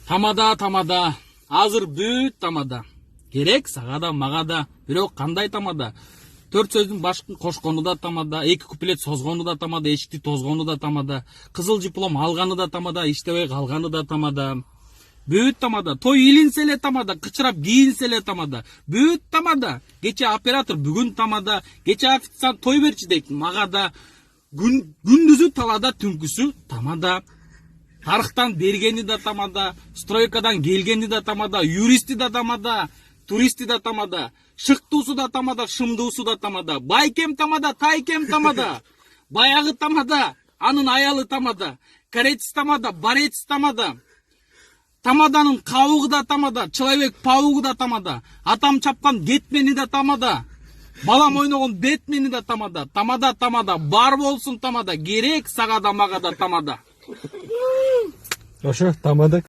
Тамада. Азыр бүт тамада. Керек сага да мага да. Бирок кандай тамада? 4 сөздүн башкын кошкону да тамада, 2 куплет созгону да тамада, эшикти тозгону да тамада, кызыл диплом алганы да тамада, иштебей калганы да тамада. Бүт тамада. Той илинсе эле тамада, кычырап кийинсе эле тамада. Бүт тамада. Кече оператор бүгүн тамада, кече официант той берчи дейт мага да. Күндүзү талада, түнкүсү тамада. Тарыхтан бергени да тамада, стройкадан келгени да тамада, юристи да тамада, туристи да тамада, шыктуусу да тамада, шымдуусу да тамада, байкем тамада, тайкем тамада, баягы тамада, анын аялы тамада, каретис тамада, баретис тамада, тамаданын кабыгы да тамада, человек паугу да тамада, атам чапкан кетмени да тамада, балам ойногон бетмени да тамада, тамада, бар болсун тамада, керек сага да мага да тамада. Ошо тамада